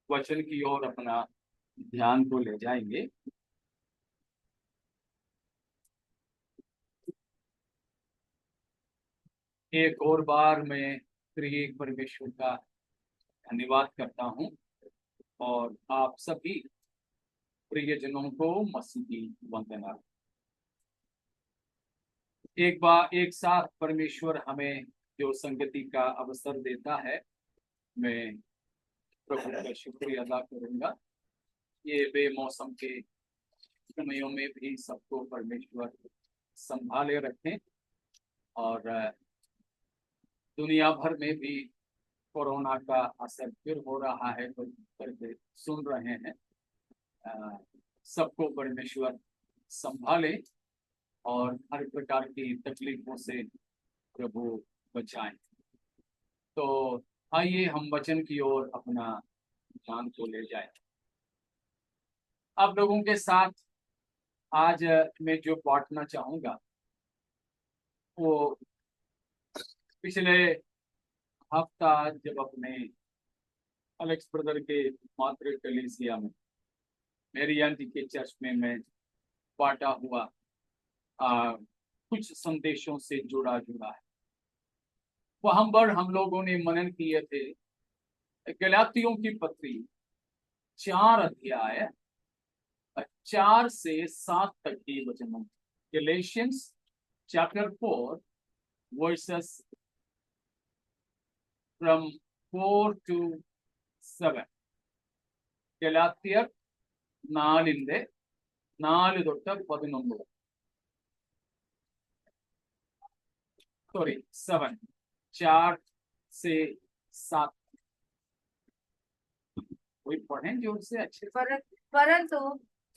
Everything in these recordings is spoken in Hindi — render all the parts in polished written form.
वचन की ओर अपना ध्यान को ले जाएंगे। एक और बार मैं त्रिएक परमेश्वर का धन्यवाद करता हूं और आप सभी प्रियजनों को मसीह की वंदना। एक बार एक साथ परमेश्वर हमें जो संगति का अवसर देता है, मैं प्रभु का शुक्रिया अदा करूंगा। ये बेमौसम के समयों में भी सबको परमेश्वर संभाले रखें और दुनिया भर में भी कोरोना का असर फिर हो रहा है तो करके सुन रहे हैं। सबको परमेश्वर संभाले और हर प्रकार की तकलीफों से प्रभु बचाएं। तो आइए हम वचन की ओर अपना ध्यान को ले जाएं। आप लोगों के साथ आज मैं जो बांटना चाहूंगा वो पिछले हफ्ता जब अपने अलेक्स ब्रदर के मातृ कलीसिया में मेरी आंटी के चर्च में मैं बांटा हुआ कुछ संदेशों से जुड़ा जुड़ा है। वहां पर हम लोगों ने मनन किए थे गलातियों की पत्री 4 अध्याय 4 से 7 तक के वचनों। Galatians chapter 4 versus from 4 to 7. ഗലാത്യർ 4 തൊട്ട് 11 सॉरी 7 4 से 7 कोई पढ़ें जोर से अच्छे। परंतु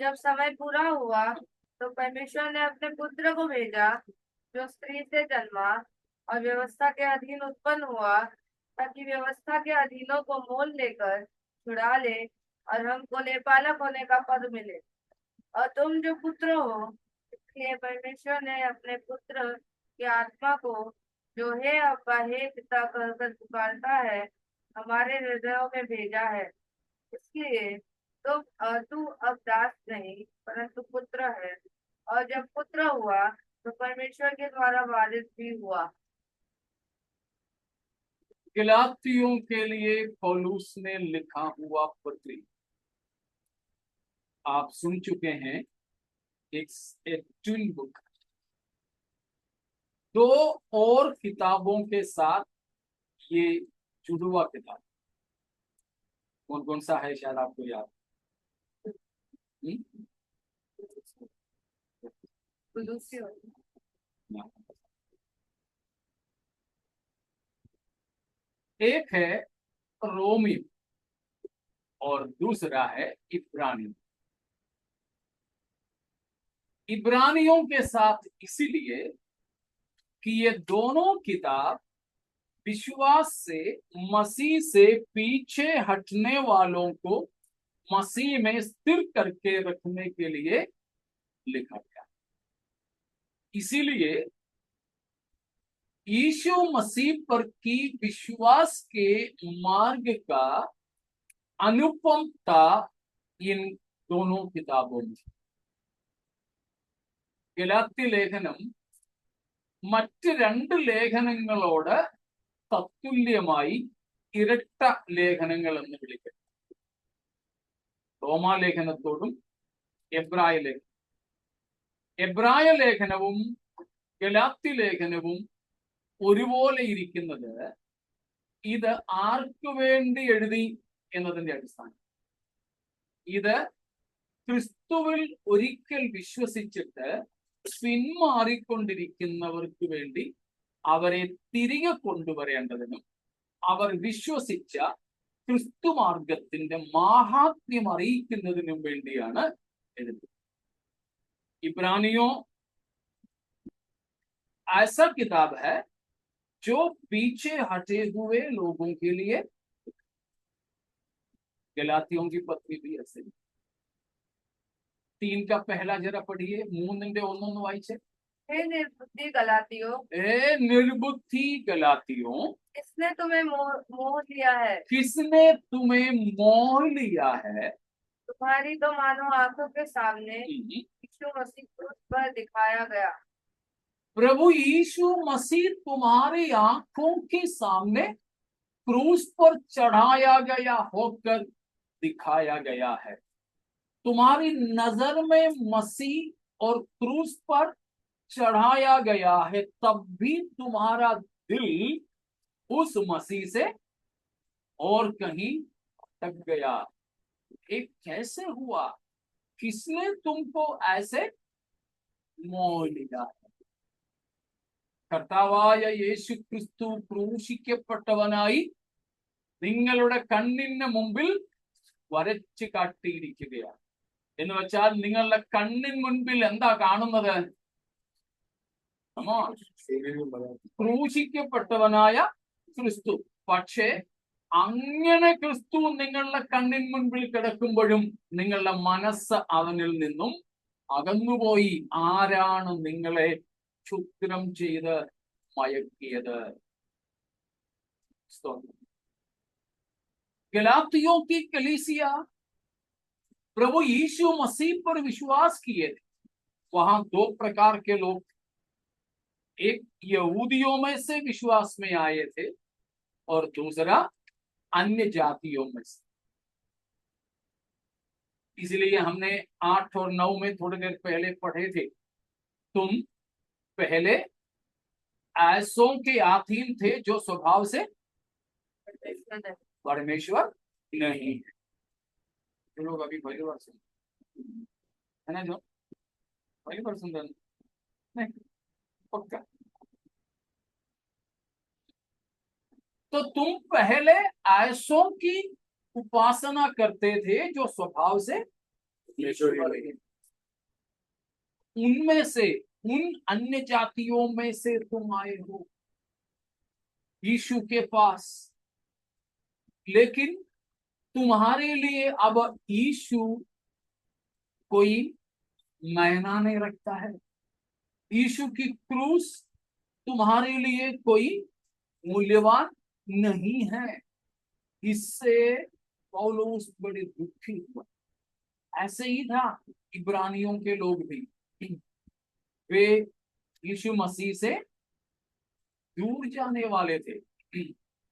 जब समय पूरा हुआ तो परमेश्वर ने अपने पुत्र को भेजा जो स्त्री से जन्मा और व्यवस्था के अधीन उत्पन्न हुआ, ताकि व्यवस्था के अधीनों को मोल लेकर छुड़ा ले और हमको लेपालक होने का पद मिले। और तुम जो पुत्र हो, इसलिए परमेश्वर ने अपने पुत्र की आत्मा को, जो हे अब्बा हे पिता कहकर पुकारता है, हमारे हृदयों में भेजा है। इसलिए तू अब दास नहीं परंतु पुत्र है, और जब पुत्र हुआ तो परमेश्वर के द्वारा वारिस भी हुआ। गलातियों के लिए पौलुस ने लिखा हुआ पत्री आप सुन चुके हैं। एक ट्विन बुक, 2 और किताबों के साथ ये जुड़वा किताब। कौन कौन सा है शायद आपको याद? एक है रोमी और दूसरा है इब्रानी। इब्रानियों के साथ इसीलिए कि ये दोनों किताब विश्वास से मसीह से पीछे हटने वालों को मसीह में स्थिर करके रखने के लिए लिखा गया। इसीलिए यीशु मसीह पर की विश्वास के मार्ग का अनुपमता इन दोनों किताबों में। ഗലാത്യ ലേഖനം മറ്റ് 2 ലേഖനങ്ങളോട് തത്തുല്യമായി ഇരട്ട ലേഖനങ്ങൾ എന്ന് വിളിക്കുന്നു. റോമാലേഖനത്തോടും എബ്രായ ലേഖനവും ഗലാത്യ ലേഖനവും ഒരുപോലെ ഇരിക്കുന്നത് ഇത് ആർക്കു വേണ്ടി എഴുതി എന്നതിന്റെ അടിസ്ഥാനം. ഇത് ക്രിസ്തുവിൽ ഒരിക്കൽ വിശ്വസിച്ചിട്ട് പിന്മാറിക്കൊണ്ടിരിക്കുന്നവർക്ക് വേണ്ടി അവരെ തിരികെ കൊണ്ടുവരേണ്ടതിനും അവർ വിശ്വസിച്ച ക്രിസ്തു മാർഗത്തിന്റെ മാഹാത്മ്യം അറിയിക്കുന്നതിനും വേണ്ടിയാണ് എഴുതുന്നത്. इब्रानियों ऐसा किताब है जो पीछे हटे हुए लोगों के लिए। गलातियों की पत्री भी ऐसे। 3 का पहला जरा पढ़िए, 3 1 वाइचे. हे निर्बुद्धि गलातियों, ए निर्बुद्धि गलातियों, किसने तुम्हें मोह मोह लिया है? किसने तुम्हें मोह लिया है? तुम्हारी तो मानो आंखों के सामने हम्म। यीशु मसीह क्रूस पर दिखाया गया। प्रभु यीशु मसीह तुम्हारी आंखों के सामने क्रूस पर चढ़ाया गया होकर दिखाया गया है। तुम्हारी नजर में मसीह और क्रूस पर चढ़ाया गया है, तब भी तुम्हारा दिल उस मसीह से और कहीं अटक गया। ये कैसे हुआ? किसने तुमको ऐसे मोह लिया? കർത്താവായ യേശു ക്രിസ്തു ക്രൂശിക്കപ്പെട്ടവനായി നിങ്ങളുടെ കണ്ണിന് മുമ്പിൽ വരച്ചു കാട്ടിയിരിക്കുകയാണ്. എന്ന് വെച്ചാൽ നിങ്ങളുടെ കണ്ണിന് മുൻപിൽ എന്താ കാണുന്നത്? ക്രൂശിക്കപ്പെട്ടവനായ ക്രിസ്തു. പക്ഷേ അങ്ങനെ ക്രിസ്തു നിങ്ങളുടെ കണ്ണിന് മുൻപിൽ കിടക്കുമ്പോഴും നിങ്ങളുടെ മനസ്സ് അവനിൽ നിന്നും അകന്നുപോയി. ആരാണ് നിങ്ങളെ ക്ഷുദ്രം ചെയ്ത് മയക്കിയത്? गलातियों की कलीसिया प्रभु यीशु मसीह पर विश्वास किए थे. वहां दो प्रकार के लोग, एक यहूदियों में से विश्वास में आए थे और दूसरा अन्य जातियों में से. इसलिए हमने 8 और 9 में थोड़ी देर पहले पढ़े थे, तुम पहले ऐसों के अधीन थे जो स्वभाव से परमेश्वर नहीं है. जो लोग अभी पहली बार सुन है ना, जो पहली बार सुन रहे नहीं पक्का. तो तुम पहले ऐसों की उपासना करते थे जो स्वभाव से ईश्वर है. उनमें से, उन अन्य जातियों में से तुम आए हो यीशु के पास, लेकिन तुम्हारे लिए अब यीशु कोई मायना नहीं रखता है. यीशु की क्रूस तुम्हारे लिए कोई मूल्यवान नहीं है. इससे पौलुस बड़े दुखी हुआ. ऐसे ही था इब्रानियों के लोग भी. वे यीशु मसीह से दूर जाने वाले थे.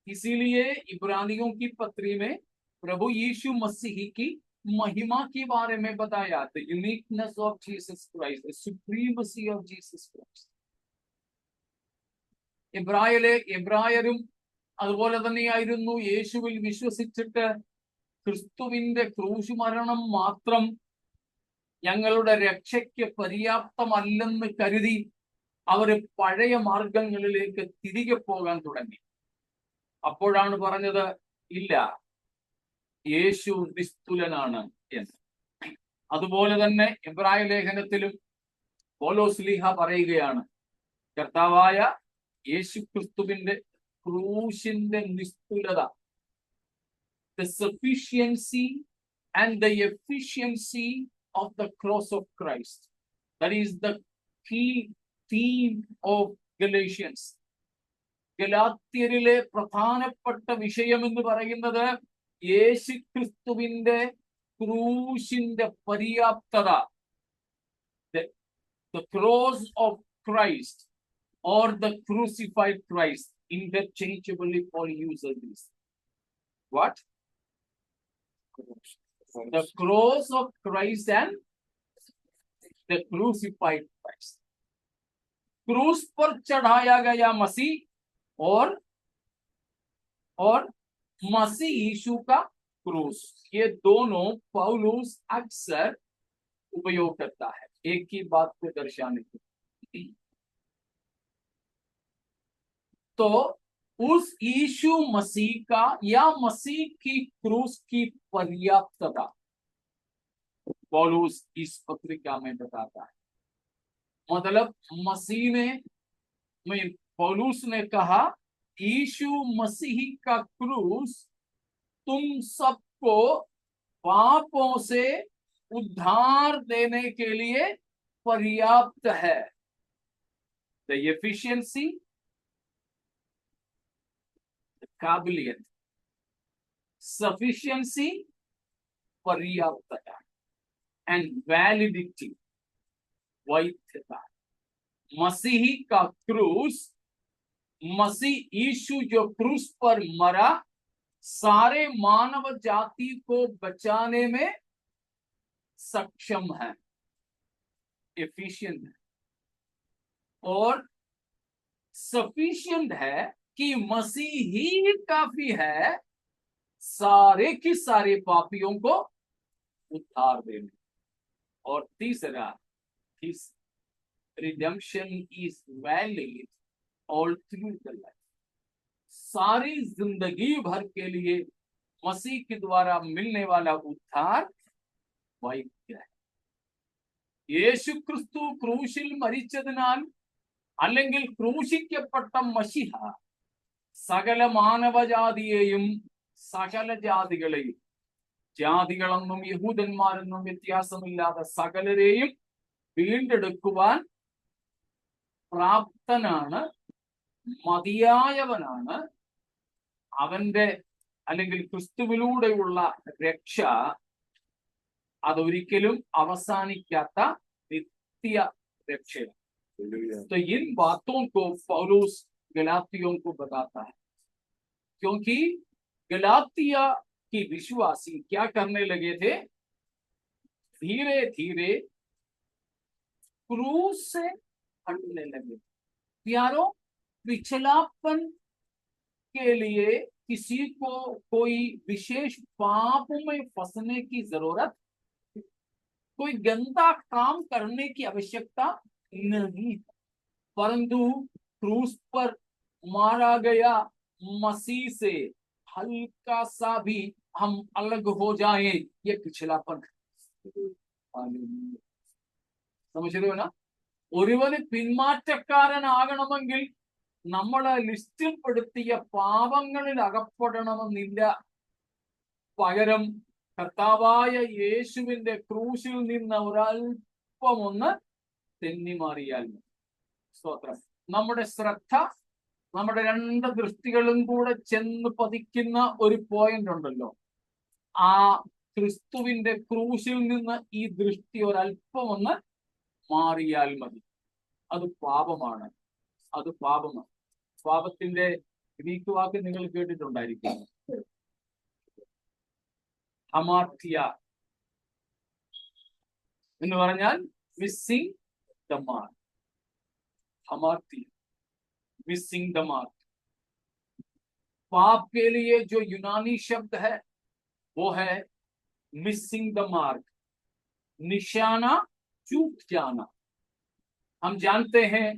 इसीलिए इब्रानियों की पत्री में प्रभु यीशु मसीह की महिमा के बारे में बताया. The uniqueness of Jesus Christ, the supremacy of Jesus Christ. എബ്രായരും അതുപോലെ തന്നെയായിരുന്നു യേശുവിൽ വിശ്വസിച്ചിട്ട് ക്രിസ്തുവിന്റെ ക്രൂശ് മരണം മാത്രം ഞങ്ങളുടെ രക്ഷയ്ക്ക് പര്യാപ്തമല്ലെന്ന് കരുതി അവര് പഴയ മാർഗങ്ങളിലേക്ക് തിരികെ പോകാൻ തുടങ്ങി. അപ്പോഴാണ് പറഞ്ഞത്, ഇല്ല, യേശു നിസ്തുലനാണ് എന്ന്. അതുപോലെ തന്നെ എബ്രായ ലേഖനത്തിലും പൗലോസ്ലീഹ പറയുകയാണ്, കർത്താവായ യേശു ക്രിസ്തുവിന്റെ ക്രൂശിന്റെ നിസ്തുലത, the sufficiency and the efficiency of the cross of Christ. That is the key theme of Galatians. ഗലാത്യരിലെ പ്രധാനപ്പെട്ട വിഷയം എന്ന് പറയുന്നത് യേശു ക്രിസ്തുവിന്റെ ക്രൂശിന്റെ പര്യാപ്തത. The cross of Christ or the crucified Christ. Interchangeably Paul uses this. What? The cross of Christ and the crucified Christ. क्रूस पर चढ़ाया गया मसीह और मसीह यीशु का क्रूस, ये दोनों पौलुस अक्सर उपयोग करता है एक ही बात को दर्शाने के. तो उस यीशु मसीह का या मसीह की क्रूस की पर्याप्तता पौलुस इस पत्रिका में बताता है. मतलब मसीह ने, पौलुस ने कहा, यीशु मसीह का क्रूस तुम सबको पापों से उद्धार देने के लिए पर्याप्त है. द एफिशिएंसी, काबिलियत, सफिशिएंसी, पर्याप्तता एंड वैलिडिटी, वैधता। मसीही का क्रूस, मसीह यीशु जो क्रूस पर मरा, सारे मानव जाति को बचाने में सक्षम है, एफिशिएंट है और सफिशिएंट है कि मसीह ही काफी है सारे के सारे पापियों को उद्धार देने। और तीसरा, redemption is valid all through the life. सारी जिंदगी भर के लिए मसीह के द्वारा मिलने वाला उद्धार वैध है। യേശു ക്രിസ്തു ക്രൂശിൽ മരിച്ചതിനാൽ അല്ലെങ്കിൽ ക്രൂശിക്കപ്പെട്ട മശിഹ സകല മാനവജാതിയെയും സകല ജാതികളെയും, ജാതികളെന്നും യഹൂദന്മാരെന്നും വ്യത്യാസമില്ലാതെ സകലരെയും വീണ്ടെടുക്കുവാൻ പ്രാപ്തനാണ്, മതിയായവനാണ്. അവന്റെ അല്ലെങ്കിൽ ക്രിസ്തുവിലൂടെയുള്ള രക്ഷ അതൊരിക്കലും അവസാനിക്കാത്ത നിത്യ രക്ഷയാണ്. तो इन बातों को पौलुस गलातियों को बताता है, क्योंकि गलातिया की विश्वासी क्या करने लगे थे? धीरे धीरे क्रूस से हटने लगे। प्यारो, पिछलापन के लिए किसी को कोई विशेष पाप में फंसने की जरूरत, कोई गंदा काम करने की आवश्यकता नहीं, परंतु क्रूस पर मारा गया मसीह से हल्का सा भी हम अलग हो जाएं, ये पिछलापन है। समझ रहे हो ना? ഒരുവന് പിന്മാറ്റക്കാരനാകണമെങ്കിൽ നമ്മളെ ലിസ്റ്റിൽ പെടുത്തിയ പാപങ്ങളിൽ അകപ്പെടണമെന്നില്ല. പകരം കർത്താവായ യേശുവിന്റെ ക്രൂശിൽ നിന്ന് ഒരല്പമൊന്ന് തെന്നിമാറിയാൽ മതി. സ്തോത്രം. നമ്മുടെ ശ്രദ്ധ, നമ്മുടെ രണ്ട് ദൃഷ്ടികളും കൂടെ ചെന്ന് പതിക്കുന്ന ഒരു പോയിന്റ് ഉണ്ടല്ലോ, ആ ക്രിസ്തുവിന്റെ ക്രൂശിൽ നിന്ന് ഈ ദൃഷ്ടി ഒരല്പമൊന്ന് മാറിയാൽ മതി. അത് പാപമാണ്, അത് പാപമാണ്. പാപത്തിന്റെ ഗ്രീക്ക് വാക്ക് നിങ്ങൾ കേട്ടിട്ടുണ്ടായിരിക്കും, ഹമാർത്തിയ എന്ന് പറഞ്ഞാൽ മിസ്സിംഗ് ദ മാർക്ക്. हमारी मिसिंग द मार्क। पाप के लिए जो यूनानी शब्द है वो है मिसिंग द मार्क, निशाना चूक जाना। हम जानते हैं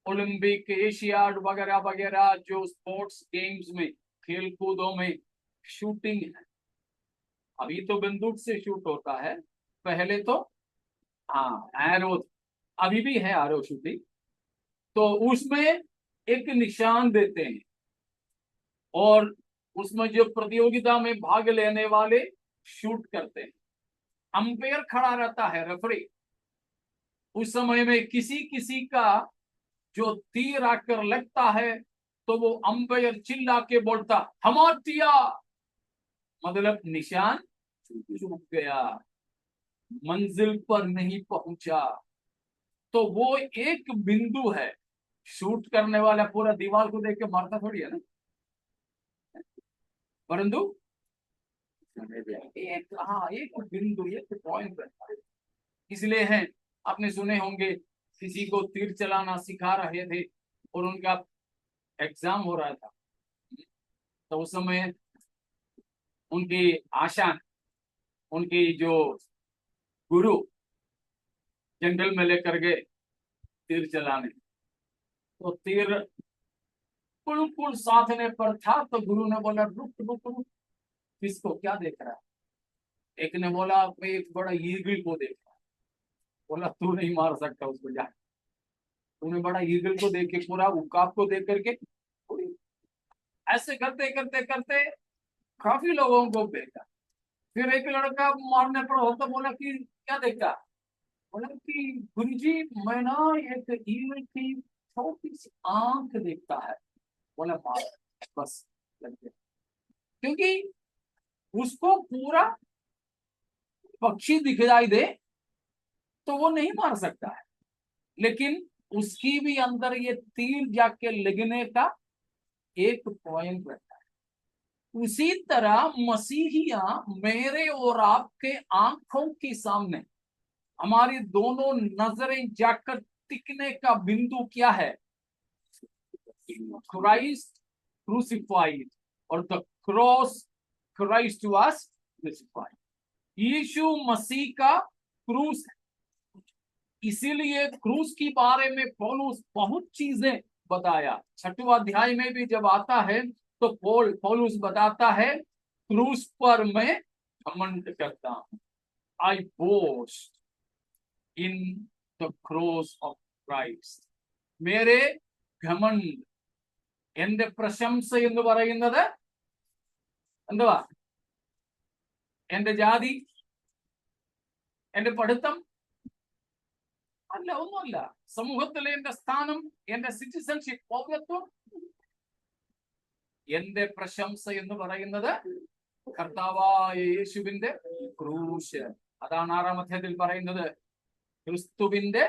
ओलंपिक, एशियाड वगैरह वगैरह जो स्पोर्ट्स गेम्स में, खेल कूदों में शूटिंग है, अभी तो बंदूक से शूट होता है, पहले तो एरो, अभी भी है एरो शूटिंग। तो उसमें एक निशान देते हैं और उसमें जो प्रतियोगिता में भाग लेने वाले शूट करते हैं, अंपायर खड़ा रहता है, रेफरी। उस समय में किसी किसी का जो तीर आकर लगता है तो वो अंपायर चिल्ला के बोलता हमातिया, मतलब निशान चूक गया, मंजिल पर नहीं पहुंचा। तो वो एक बिंदु है। शूट करने वाला पूरा दीवार को देख के मारता थोड़ी है ना, परंतु एक बिंदु, एक पॉइंट रहता है। इसलिए है, आपने सुने होंगे किसी को तीर चलाना सिखा रहे थे और उनका एग्जाम हो रहा था, तो उस समय उनकी आशा, उनकी जो गुरु जंगल में लेकर गए तीर चलाने, तो तीर बिल्कुल साधने पर था, तो गुरु ने बोला रुक रुक रुक, किसको क्या देख रहा है? एक ने बोला मैं एक बड़ा ईगल को देख रहा है। बोला तू नहीं मार सकता उसको, जा, तूने बड़ा ईगल को देख के, पूरा उकाब को देख करके, ऐसे करते करते करते काफी लोगों को देखा। फिर एक लड़का मारने पर होता, बोला कि क्या देखा? बोला कि गुरुजी मैं ना एक ईगल की छोटी सी आंख देखता है, बोला मार, बस लग गया। क्योंकि उसको पूरा पक्षी दिखाई दे तो वो नहीं मार सकता है, लेकिन उसकी भी अंदर ये तीर जाके लगने का एक पॉइंट रहता है। उसी तरह मसीहिया मेरे और आपके आंखों के सामने, हमारी दोनों नजरें जाकर टिकने का बिंदु क्या है? क्राइस्ट क्रूसिफाइड, और the cross Christ was crucified. यीशु मसीह का क्रूस है। इसीलिए क्रूस के बारे में पौलुस बहुत चीजें बताया। 6वें अध्याय में भी जब आता है तो पौलुस बताता है, क्रूस पर मैं घमंड करता हूं, I boast in the cross of Christ. मेरे घमंड, എന്റെ പ്രശംസ എന്ന് പറയുന്നത് എന്തുവാ? എന്റെ ജാതി, എന്റെ പഠിത്തം അല്ല, ഒന്നുമല്ല. സമൂഹത്തിലെ എന്റെ സ്ഥാനം, എന്റെ സിറ്റിസൺഷിപ്പ്, പൗരത്വം. എന്റെ പ്രശംസ എന്ന് പറയുന്നത് കർത്താവായ യേശുവിന്റെ ക്രൂശ്. അതാണ് 6-ാം അധ്യായത്തിൽ പറയുന്നത്. ക്രിസ്തുവിന്റെ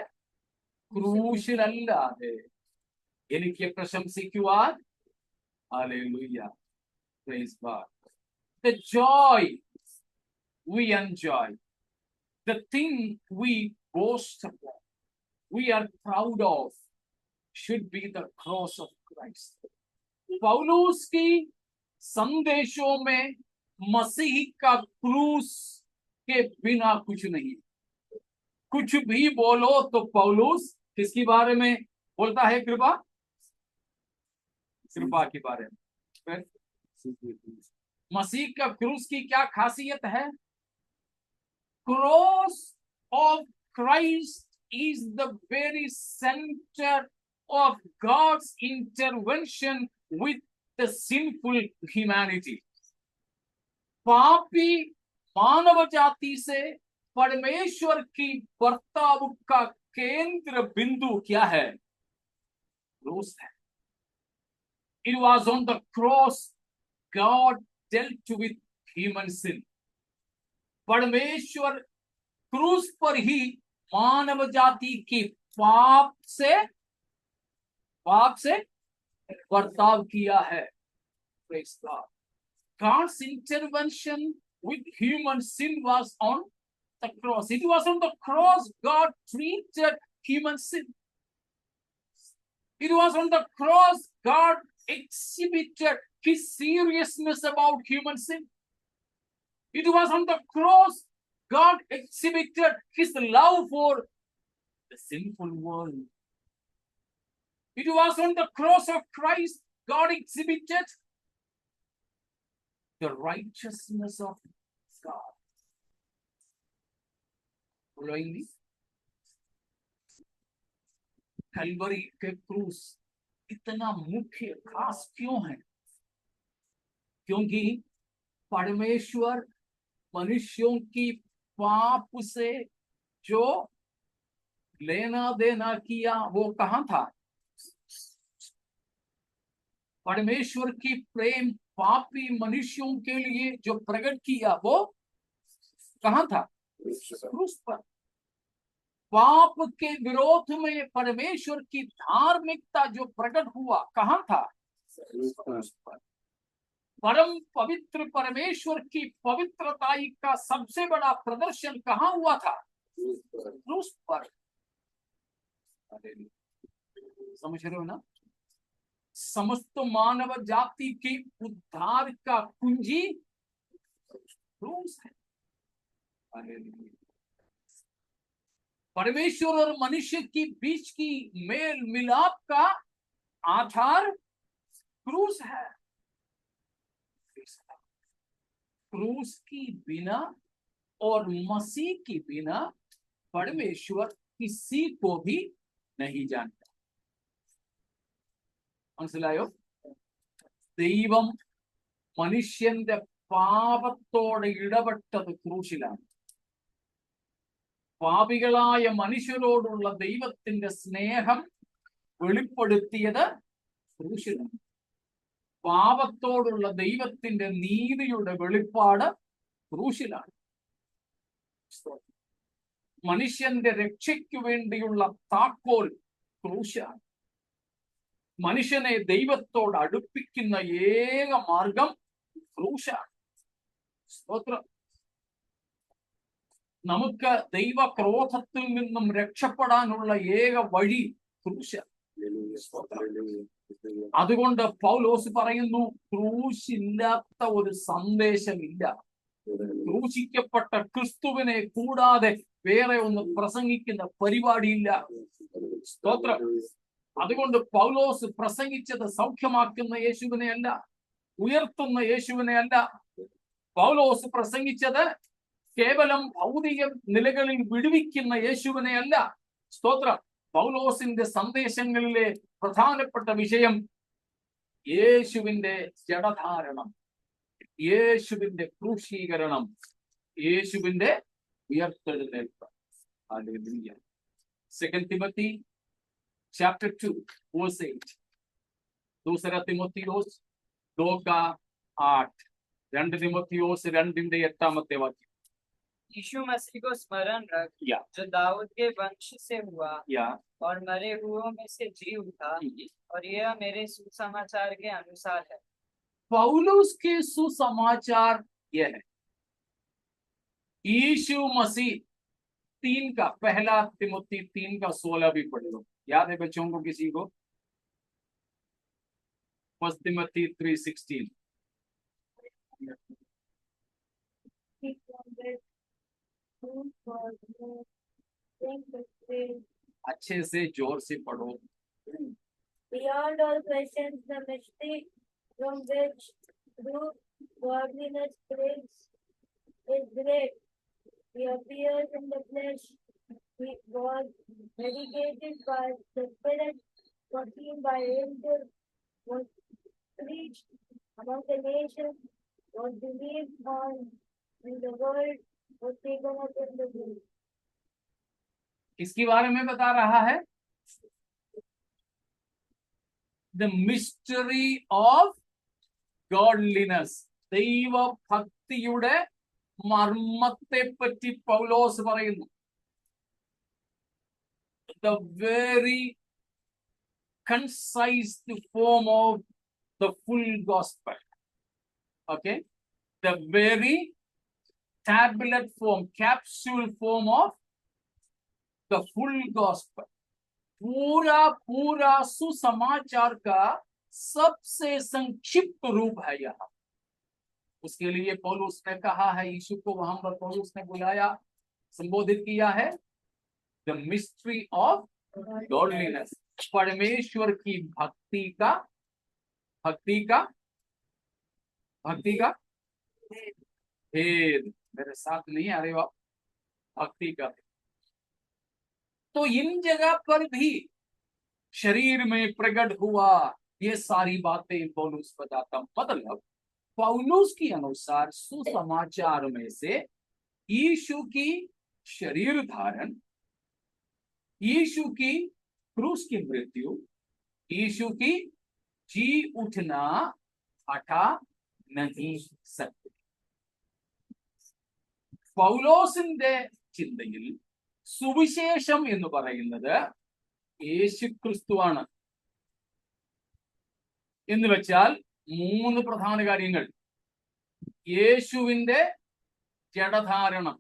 ക്രൂശിലല്ലാതെ എനിക്ക് പ്രശംസിക്കുവാൻ, hallelujah, praise God. The joy we enjoy, the thing we boast upon, we are proud of, should be the cross of Christ. पौलुस की संदेशों में मसीह का क्रूस के बिना कुछ नहीं। कुछ भी बोलो तो पौलुस किसके बारे में बोलता है? कृपा, कृपा के बारे में। मसीह का क्रूस की क्या खासियत है? Cross of Christ is the very center of God's intervention with the sinful humanity. पापी मानव जाति से परमेश्वर की बर्ताव का केंद्र बिंदु क्या है? क्रूस है। It was on the cross God dealt with human sin. परमेश्वर क्रूस पर ही मानव जाति की पाप से बर्ताव किया है। Praise God. God's intervention with human sin was on the cross. It was on the cross God treated human sin. It was on the cross God exhibited his seriousness about human sin. It was on the cross God exhibited his love for the sinful world. It was on the cross of Christ God exhibited the righteousness of God. Following me? Kalvari के क्रूस इतना मुख्य खास क्यों है? क्योंकि परमेश्वर मनुष्यों की पाप से जो लेना देना किया वो कहां था? परमेश्वर की प्रेम पापी मनुष्यों के लिए जो प्रकट किया वो कहां था? क्रूस पर। पाप के विरोध में परमेश्वर की धार्मिकता जो प्रकट हुआ कहां था? क्रूस पर। परम पवित्र परमेश्वर की पवित्रताई का सबसे बड़ा प्रदर्शन कहां हुआ था? क्रूस पर। समझ रहे हो ना? समस्त मानव जाति की उद्धार का कुंजी क्रूस है। परमेश्वर और मनुष्य के बीच की मेल मिलाप का आधार क्रूस है। क्रूस की बिना और मसीह की बिना परमेश्वर किसी को भी नहीं जानता। മനസ്സിലായോ? ദൈവം മനുഷ്യന്റെ പാപത്തോടെ ഇടപെട്ടത് ക്രൂശിലാണ്. പാപികളായ മനുഷ്യരോടുള്ള ദൈവത്തിന്റെ സ്നേഹം വെളിപ്പെടുത്തിയത് ക്രൂശിലാണ്. പാപത്തോടുള്ള ദൈവത്തിന്റെ നീതിയുടെ വെളിപ്പാട് ക്രൂശിലാണ്. മനുഷ്യന്റെ രക്ഷയ്ക്ക് വേണ്ടിയുള്ള താക്കോൽ ക്രൂശാണ്. മനുഷ്യനെ ദൈവത്തോട് അടുപ്പിക്കുന്ന ഏക മാർഗം ക്രൂശാണ്. സ്തോത്രം. നമുക്ക് ദൈവക്രോധത്തിൽ നിന്നും രക്ഷപ്പെടാനുള്ള ഏക വഴി ക്രൂശാണ്. അതുകൊണ്ട് പൗലോസ് പറയുന്നു, ക്രൂശില്ലാത്ത ഒരു സന്ദേശമില്ല. ക്രൂശിക്കപ്പെട്ട ക്രിസ്തുവിനെ കൂടാതെ വേറെ ഒന്ന് പ്രസംഗിക്കുന്ന പരിപാടിയില്ല. സ്തോത്രം. അതുകൊണ്ട് പൗലോസ് പ്രസംഗിച്ചത് സൗഖ്യമാക്കുന്ന യേശുവിനെ അല്ല, ഉയർത്തുന്ന യേശുവിനെ അല്ല. പൗലോസ് പ്രസംഗിച്ചത് കേവലം ഭൗതിക നിലകളിൽ വിടുവിക്കുന്ന യേശുവിനെ അല്ല. സ്തോത്രം. പൗലോസിന്റെ സന്ദേശങ്ങളിലെ പ്രധാനപ്പെട്ട വിഷയം യേശുവിന്റെ ജഡധാരണം, യേശുവിന്റെ ക്രൂശീകരണം, യേശുവിന്റെ ഉയർത്തെഴുന്നേൽപ്പ്. ഹല്ലേലൂയ. 2 Timothy chapter 2 verse 8. दूसरा തിമോത്തിയോസ് 2:8. 2 തിമോത്തിയോസ് 2:8 വാക്യം. यीशु मसीह को स्मरण रख, या जो दाऊद के वंश से हुआ या और मरे हुओं में से जी उठा, और यह मेरे सुसमाचार के अनुसार है। पौलुस के सुसमाचार यह है, यीशु मसीह 3 का, पहला तिमोती 3:16 भी पढ़ लो, याद है बच्चों को किसी को? 1 तिमोती 3:16. अच्छे से जोर से पढ़ो. Beyond all questions, the mystery from which true godliness springs is great. He appears in the flesh. He was dedicated by the Spirit, foreseen by angels, was preached among the nations, was believed on in the world, was taken up in the world. इसके बारे में बता रहा है, the mystery of godliness, ദൈവ ഭക്തിയുടെ മർമ്മത്തെ പറ്റി പൗലോസ് പറയുന്നു. The very concise form of the full gospel. Okay, the very tablet form, capsule form of the full gospel. पूरा सुसमाचार का सबसे संक्षिप्त रूप है यह. उसके लिए पौलुस ने कहा है, यीशु को वहां पर पौलुस ने बुलाया, संबोधित किया है, द मिस्ट्री ऑफ गॉडलीनेस, परमेश्वर की भक्ति का भेद. मेरे साथ नहीं आ रहे हो आप? भक्ति का. तो इन जगह पर भी शरीर में प्रकट हुआ, ये सारी बातें पौलुस बताता. मतलब पौलुस के अनुसार सुसमाचार में से यीशु की शरीर धारण, यीशु की क्रूस की मृत्यु, यीशु की जी उठना हटा नहीं सकते. പൗലോസിന്റെ ചിന്തയിൽ സുവിശേഷം എന്ന് പറയുന്നത് യേശുക്രിസ്തുവാണ്. എന്ന് വെച്ചാൽ 3 പ്രധാന കാര്യങ്ങൾ. യേശുവിന്റെ ജഡധാരണം,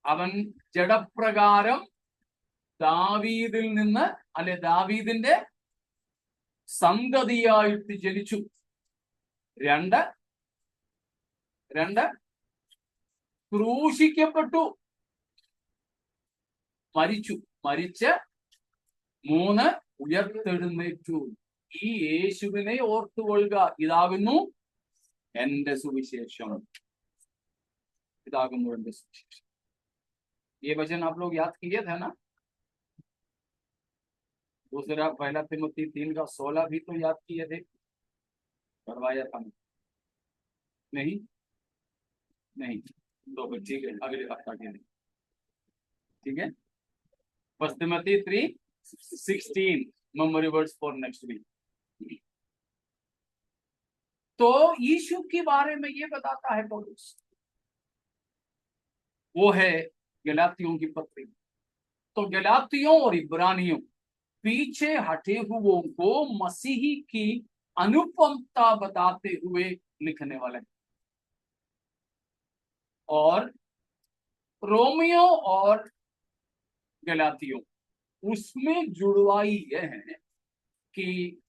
അവൻ ജഡപ്രകാരം ദാവീദിൽ നിന്ന്, അല്ലെ ദാവീദിന്റെ സന്തതിയായിട്ട് ജനിച്ചു. 2 ക്രൂശിക്കപ്പെട്ടു, മരിച്ച് 3 ഉയർത്തെഴുന്നേറ്റു. ഈ യേശുവിനെ ഓർത്തുകൊള്ളുക. ഇതാകുന്നു എന്റെ സുവിശേഷം, ഇതാകുന്നു എന്റെ സുവിശേഷം. ये वचन आप लोग याद किए थे ना? दूसरा पहला तिमोथी 3:16 भी तो याद किए थे, करवाया था नहीं तो ठीक है, अगले हफ्ता के लिए. ठीक है, 1 Timothy 3 16 memory words for next week. तो यीशु के बारे में ये बताता है पौलुस, वो है गलातियों की पत्री। तो गलातियों और इब्रानियों, पीछे हटे हुओं को मसीही की अनुपमता बताते हुए लिखने वाले। और रोमियो और गलातियों, उसमें जुड़वाई यह है कि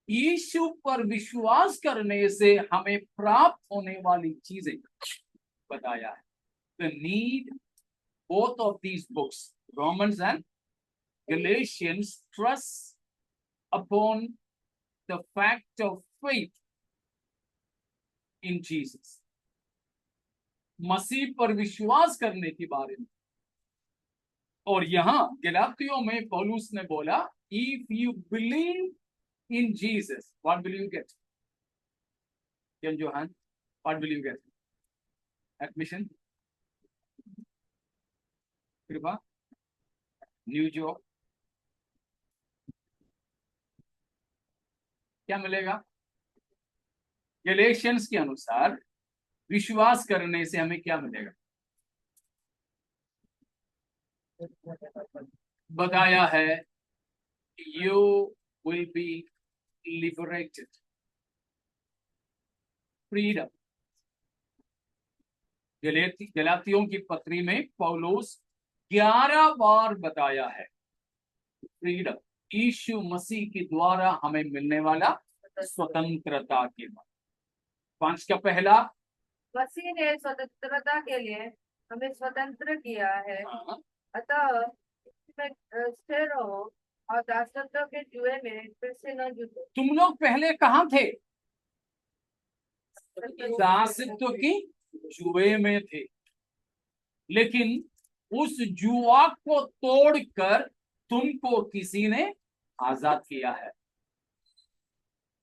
यीशु पर विश्वास करने से हमें प्राप्त होने वाली चीजें बताया है। The need both of these books, Romans and Galatians, stress upon the fact of faith in Jesus. मसीह पर विश्वास करने के बारे में। और यहां गलातियों में पौलुस ने बोला, if you believe in Jesus, what will you get? Can Johan, what will you get? Admission, कृपा, न्यू जॉब, क्या मिलेगा? गैलेशियंस के अनुसार विश्वास करने से हमें क्या मिलेगा? बताया है, you will be liberated, freedom। गलातियों की पत्री में पौलुस 11 बार बताया है फ्रीडम, यीशु मसीह के द्वारा हमें मिलने वाला स्वतंत्रता के बाद। 5 का पहला, मसीह ने स्वतंत्रता के लिए हमें स्वतंत्र किया है, हाँ, अतः इसमें स्थिर रहो और दासत्व के जुए में फिर से न जुटो। तुम लोग पहले कहाँ थे? दासत्व की जुए में थे, लेकिन उस जुआ को तोड़कर तुमको किसी ने आजाद किया है।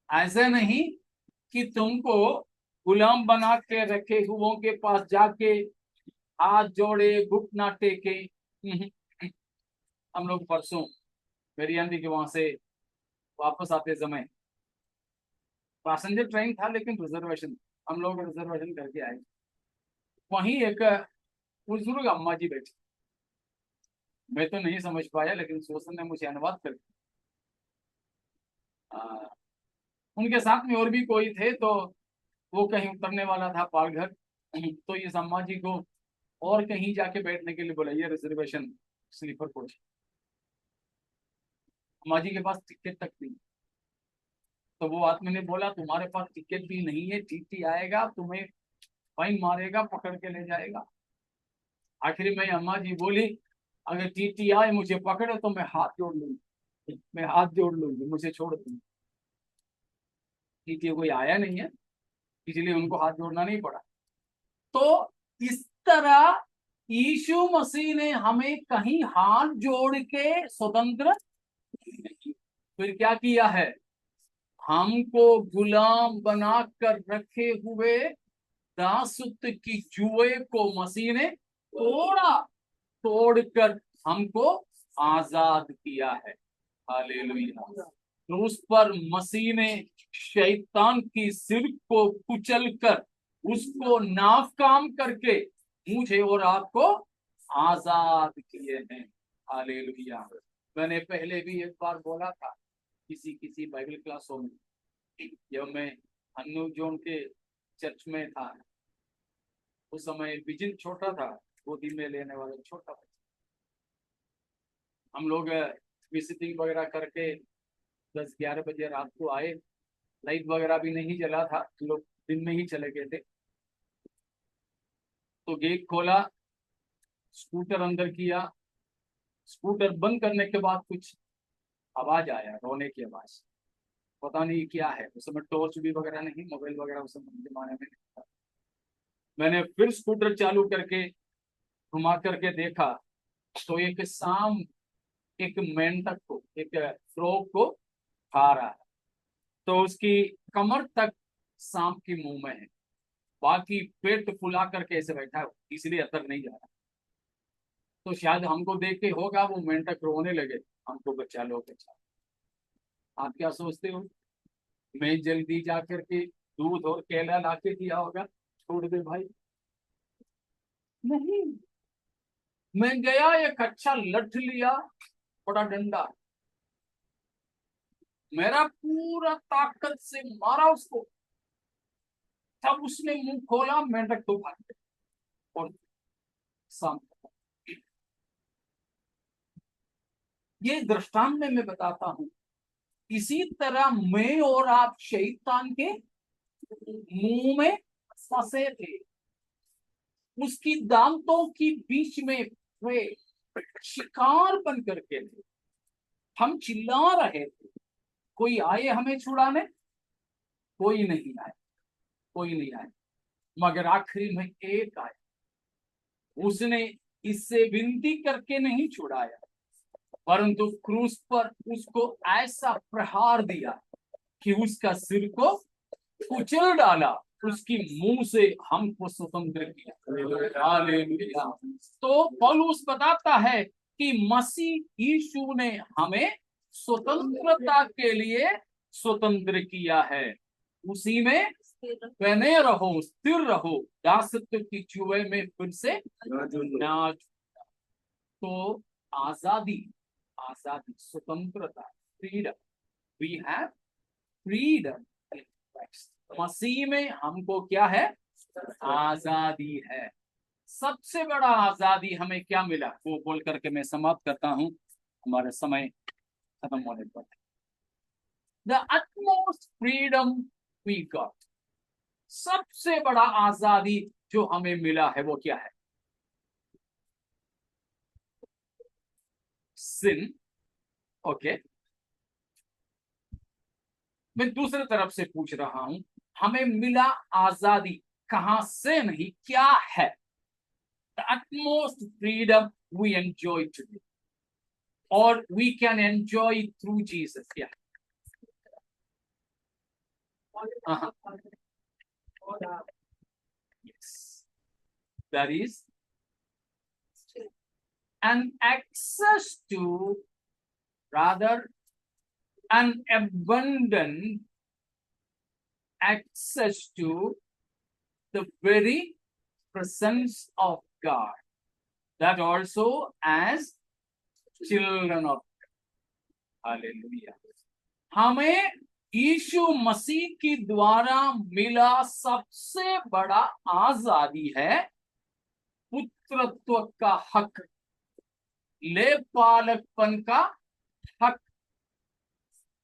ऐसे नहीं कि तुमको गुलाम बना के रखे हुओं के पास जाके हाथ जोड़े घुटना टेके। हम लोग परसों मेरी आंटी के वहां से वापस आते समय, पैसेंजर ट्रेन था लेकिन रिजर्वेशन, हम लोग रिजर्वेशन करके आए। वहीं एक बुजुर्ग अम्मा जी बैठी, मैं तो नहीं समझ पाया लेकिन सोसन ने मुझे अनुवाद कर उनके साथ में और भी कोई थे, तो वो कहीं उतरने वाला था पालघर, तो इस अम्मा जी को और कहीं जाके बैठने के लिए बोला, ये रिजर्वेशन स्लीपर कोच। अम्मा जी के पास टिकट तक नहीं, तो वो आदमी ने बोला, तुम्हारे पास टिकट भी नहीं है, टीटी आएगा तुम्हें फाइन मारेगा, पकड़ के ले जाएगा। आखिर में अम्मा जी बोली, अगर टीटी आए मुझे पकड़े तो मैं हाथ जोड़ लूंगी, मैं हाथ जोड़ लूंगी, मुझे छोड़ दूंगी। टीटी कोई आया नहीं है, इसलिए उनको हाथ जोड़ना नहीं पड़ा। तो इस तरह यीशु मसीह ने हमें कहीं हाथ जोड़ के स्वतंत्र, फिर क्या किया है? हमको गुलाम बनाकर रखे हुए दासत्व की जुए को मसीह ने तोड़कर हमको आजाद किया है। हालेलुया। तो उस पर मसीह ने शैतान की सिर को कुचलकर उसको नाकाम करके मुझे और आपको आजाद किए हैं। हालेलुया। मैंने पहले भी एक बार बोला था किसी बाइबल क्लासों में, जब मैं अन्नू जोन के चर्च में था, उस समय बिजिन छोटा था, गोदी में लेने वाला छोटा था। हम लोग विजिटिंग वगैरह करके 10-11 बजे रात को आए, लाइट वगैरह भी नहीं जला था, लोग दिन में ही चले गए थे। तो गेट खोला, स्कूटर अंदर किया, स्कूटर बंद करने के बाद कुछ आवाज आया, रोने की आवाज, पता नहीं क्या है। उस समय टॉर्च भी वगैरह नहीं, मोबाइल वगैरह उस समय जमाने में नहीं था। मैंने फिर स्कूटर चालू करके घुमा करके देखा, तो एक सांप एक मेंढक को, एक फ्रॉग को खा रहा है। तो उसकी कमर तक सांप की मुंह में है, बाकी पेट फुला करके ऐसे बैठा है, इसलिए अंदर नहीं जा रहा। तो शायद हमको देख के होगा वो मेंढक रोने लगे, हमको बचा लो बचा। आप क्या सोचते हो? मैं जल्दी जा करके दूध और केला ला के दिया होगा, छोड़ दे भाई? नहीं, मैं गया, एक अच्छा लठ लिया, बड़ा डंडा, मेरा पूरा ताकत से मारा उसको। तब उसने मुंह खोला, मेंढक तो भाग गया और शांत हो गया। ये दृष्टांत में मैं बताता हूं, इसी तरह मैं और आप शैतान के मुंह में फंसे थे, उसकी दांतों के बीच में वे शिकार बन करके थे। हम चिल्ला रहे थे, कोई आए हमें छुड़ाने? कोई नहीं आए, कोई नहीं आए। मगर आखिरी में एक आया, उसने इससे विनती करके नहीं छुड़ाया, परंतु क्रूस पर उसको ऐसा प्रहार दिया कि उसका सिर को कुचल डाला, उसकी मुंह से हमको स्वतंत्र किया। हालेलुया। तो पौलुस बताता है कि मसीह यीशु ने हमें स्वतंत्रता के लिए स्वतंत्र किया है। उसी में बने रहो, स्थिर रहो, दासत्व की जुए में फिर से ना जुड़ो। तो आजादी, आजादी, स्वतंत्रता, freedom, we have freedom in Christ. मसीह में हमको क्या है? आजादी है। सबसे बड़ा आजादी हमें क्या मिला, वो बोल करके मैं समाप्त करता हूं, हमारे समय खत्म होने पर। The utmost freedom we got, सबसे बड़ा आजादी जो हमें मिला है वो क्या है? सिन। ओके, मैं दूसरे तरफ से पूछ रहा हूं, हमें मिला आजादी कहां से नहीं, क्या है? The utmost freedom we enjoy today, or we can enjoy through Jesus. Yeah. Uh-huh. Yes. That is an access to, rather, an abundant access to the very presence of God. That also as children of God. Hallelujah. हमें यीशु मसीह के द्वारा मिला सबसे बड़ा आजादी है पुत्रत्व का हक, लेपालकपन का हक,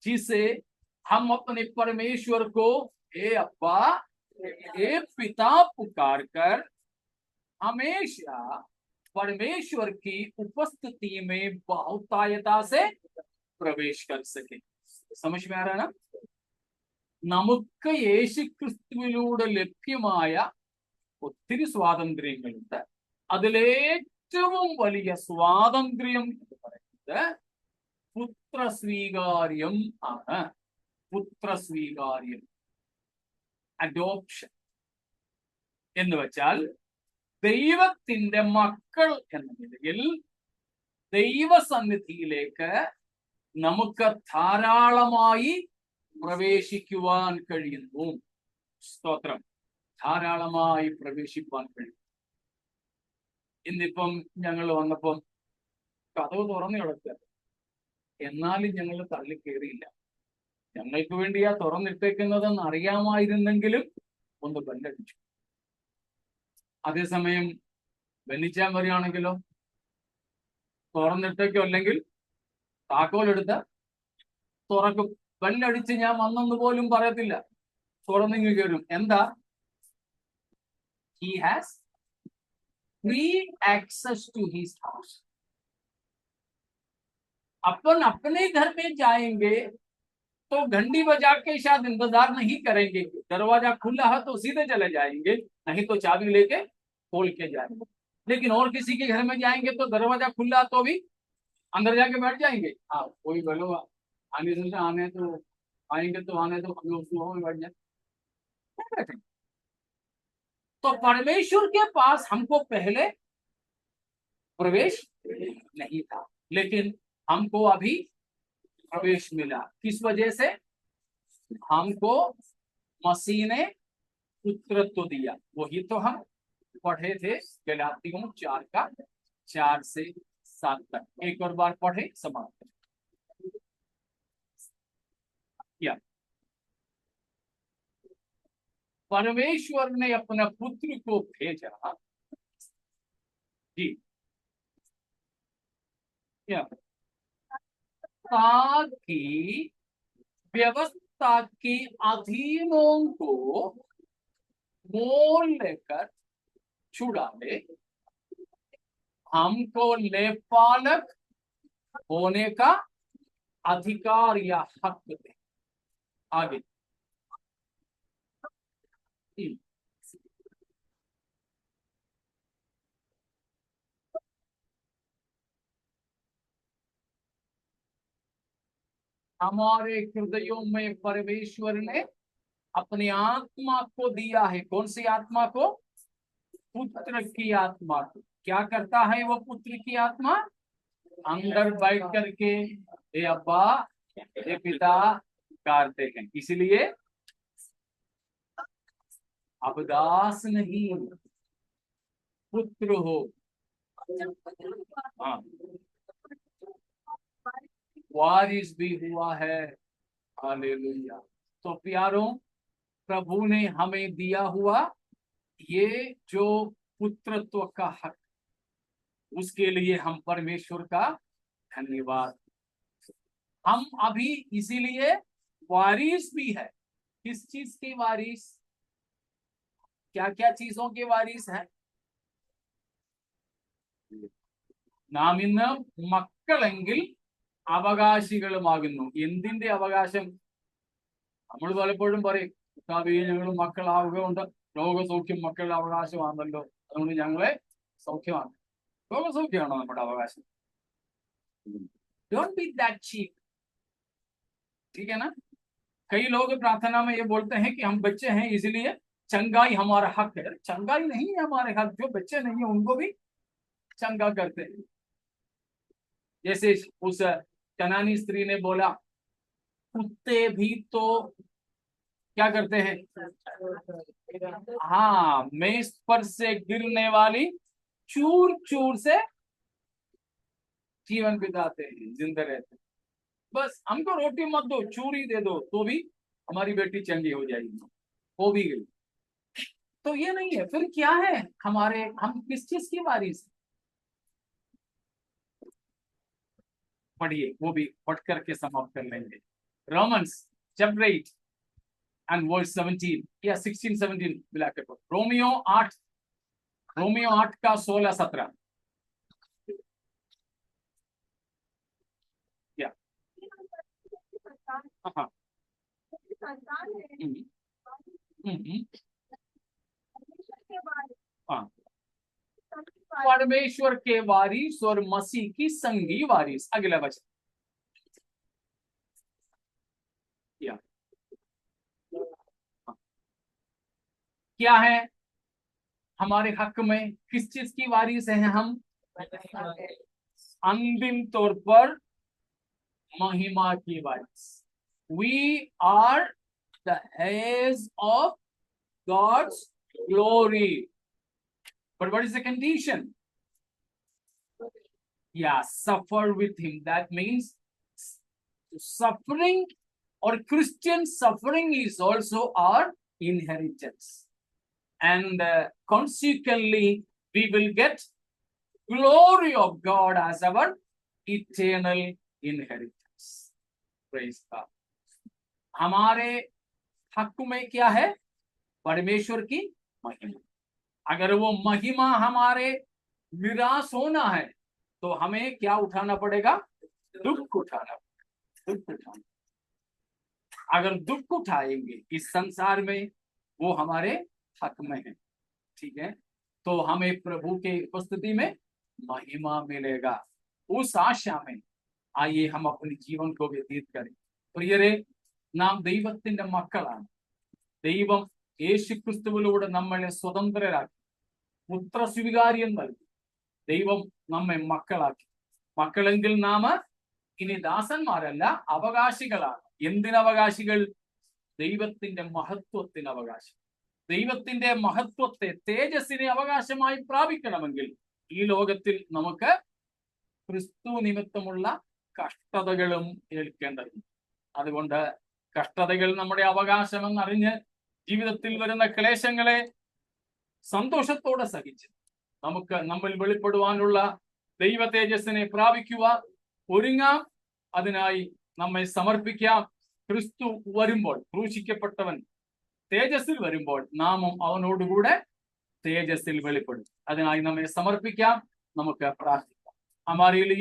जिसे हम अपने परमेश्वर को हे अब्बा, हे पिता पुकार कर हमेशा परमेश्वर की उपस्थिति में बहुतायता से प्रवेश कर सके। समझ में आ रहा है ना? നമുക്ക് യേശുക്രിസ്തുവിലൂടെ ലഭ്യമായ ഒത്തിരി സ്വാതന്ത്ര്യങ്ങളുണ്ട്. അതിലേറ്റവും വലിയ സ്വാതന്ത്ര്യം എന്ന് പറയുന്നത് പുത്രസ്വീകാര്യം ആണ്. പുത്രസ്വീകാര്യം, അഡോപ്ഷൻ എന്ന് വെച്ചാൽ ദൈവത്തിന്റെ മക്കൾ എന്ന നിലയിൽ ദൈവസന്നിധിയിലേക്ക് നമുക്ക് ധാരാളമായി പ്രവേശിക്കുവാൻ കഴിയുന്നു. സ്തോത്രം. ധാരാളമായി പ്രവേശിപ്പാൻ കഴിയും. ഇന്നിപ്പം ഞങ്ങൾ വന്നപ്പം കതവ് തുറന്നു കിടക്കുക, എന്നാലും ഞങ്ങൾ തള്ളിക്കേറിയില്ല. ഞങ്ങൾക്ക് വേണ്ടിയാ തുറന്നിട്ടേക്കുന്നതെന്ന് അറിയാമായിരുന്നെങ്കിലും ഒന്ന് ബെല്ലടിച്ചു. അതേസമയം ബെല്ലിച്ചാൻ വരികയാണെങ്കിലോ തുറന്നിട്ടേക്കോ, അല്ലെങ്കിൽ താക്കോലെടുത്ത് തുറക്കും. ബെല്ലടിച്ച് ഞാൻ വന്നെന്ന് പോലും പറയത്തില്ല, തുറന്നിങ്ങ് കയറും. എന്താ? He has free access to his house. अपन अपने घर में जाएंगे तो घंटी बजा के शायद इंतजार नहीं करेंगे, दरवाजा खुला है तो सीधे चले जाएंगे, नहीं तो चाबी लेके खोल के जाएंगे। लेकिन और किसी के घर में जाएंगे तो दरवाजा खुला तो भी अंदर जाके बैठ जाएंगे। हाँ, कोई बोलो आने से आने तो आएंगे, तो आने तो हम लोग सुबह में बैठ जाए। तो परमेश्वर के पास हमको पहले प्रवेश नहीं था, लेकिन हमको अभी प्रवेश मिला। किस वजह से? हमको मसीह ने पुत्रत्व दिया। वही तो हम पढ़े थे गलातियों 4 का 4 से 7 तक। एक और बार पढ़े, समाप्त किया। परमेश्वर ने अपना पुत्र को भेजा। जी क्या? ताकि व्यवस्था के अधीनों को मोल लेकर छुड़ा ले, हमको लेपालक होने का अधिकार या हक दे। आगे हमारे हृदयों में परमेश्वर ने अपनी आत्मा को दिया है। कौन सी आत्मा को? पुत्र की आत्मा को। क्या करता है वो पुत्र की आत्मा? अंदर बैठ करके ये अब्बा ये पिता करते हैं। इसलिए अब दास नहीं, पुत्र हो। हाँ, वारिस भी हुआ है। हालेलुया। तो प्यारों, प्रभु ने हमें दिया हुआ ये जो पुत्रत्व का हक, उसके लिए हम परमेश्वर का धन्यवाद। हम अभी इसीलिए वारिस भी है। किस चीज के वारिस? क्या क्या चीजों के वारिस है? നാം ഇന്ന് മക്കളെങ്കിൽ അവകാശികളുമാകുന്നു. എന്തിന്റെ അവകാശം? നമ്മൾ പലപ്പോഴും പറയും കർത്താവേ ഞങ്ങൾ മക്കളാവുകയുണ്ട്, രോഗസൗഖ്യം മക്കളുടെ അവകാശമാണല്ലോ, അതുകൊണ്ട് ഞങ്ങളെ സൗഖ്യമാണ്. രോഗസൗഖ്യമാണോ നമ്മുടെ അവകാശം? डोंट बी दैट चीप, ठीक है ना? कई लोग प्रार्थना में ये बोलते हैं कि हम बच्चे हैं इसलिए चंगाई हमारा हक है। चंगाई नहीं है हमारे हक, जो बच्चे नहीं है उनको भी चंगा करते हैं। जैसे उस कनानी स्त्री ने बोला, कुत्ते भी तो क्या करते हैं? हाँ, मेज पर से गिरने वाली चूर चूर से जीवन बिताते हैं, जिंदा रहते हैं। बस हमको रोटी मत दो, चूरी दे दो तो भी हमारी बेटी चंगी हो जाएगी। हो भी गई। तो ये नहीं है, फिर क्या है हमारे? हम किस चीज की वारिस? पढ़िए, वो भी पढ़ करके समाप्त कर लेंगे। रोमन्स चैप्टर 8 and verse 17 या 16-17 मिला के पढ़ो। रोमियो 8 का 16-17 क्या? हाँ, हाँ, परमेश्वर के वारिस और मसीह की संगी वारिस। अगला वचन क्या है हमारे हक में? किस चीज की वारिस है हम? अंतिम तौर पर महिमा की वारिस। We are the heirs of God's glory. But what is the condition? Yeah, suffer with him. That means suffering or Christian suffering is also our inheritance. And consequently, we will get glory of God as our eternal inheritance. Praise God. हमारे हक में क्या है? परमेश्वर की महिमा। अगर वो महिमा हमारे निराश होना है तो हमें क्या उठाना पड़ेगा? दुख उठाना। अगर दुख उठाएंगे इस संसार में, वो हमारे हक में है, ठीक है? तो हमें प्रभु के उपस्थिति में महिमा मिलेगा। उस आशा में आइए हम अपने जीवन को व्यतीत करें। പ്രിയരെ, നാം ദൈവത്തിന്റെ മക്കളാണ്. ദൈവം യേശുക്രിസ്തുവിലൂടെ നമ്മളെ സ്വതന്ത്രരാക്കി പുത്രസ്വീകാര്യം നൽകി. ദൈവം നമ്മെ മക്കളാക്കി. മക്കളെങ്കിൽ നാം ഇനി ദാസന്മാരല്ല, അവകാശികളാണ്. എന്തിനവകാശികൾ? ദൈവത്തിന്റെ മഹത്വത്തിന് അവകാശം. ദൈവത്തിന്റെ മഹത്വത്തെ, തേജസ്സിനെ അവകാശമായി പ്രാപിക്കണമെങ്കിൽ ഈ ലോകത്തിൽ നമുക്ക് ക്രിസ്തു നിമിത്തമുള്ള കഷ്ടതകളും ഏൽക്കേണ്ടതുണ്ട്. അതുകൊണ്ട് കഷ്ടതകൾ നമ്മുടെ അവകാശമെന്നറിഞ്ഞ് ജീവിതത്തിൽ വരുന്ന ക്ലേശങ്ങളെ സന്തോഷത്തോടെ സഹിച്ച് നമുക്ക് നമ്മിൽ വെളിപ്പെടുവാനുള്ള ദൈവ തേജസ്സിനെ പ്രാപിക്കുവാൻ ഒരുങ്ങാം. അതിനായി നമ്മെ സമർപ്പിക്കാം. ക്രിസ്തു വരുമ്പോൾ, ക്രൂശിക്കപ്പെട്ടവൻ തേജസ്സിൽ വരുമ്പോൾ നാമും അവനോടുകൂടെ തേജസ്സിൽ വെളിപ്പെടും. അതിനായി നമ്മെ സമർപ്പിക്കാം. നമുക്ക് പ്രാർത്ഥിക്കാം. हमारे लिए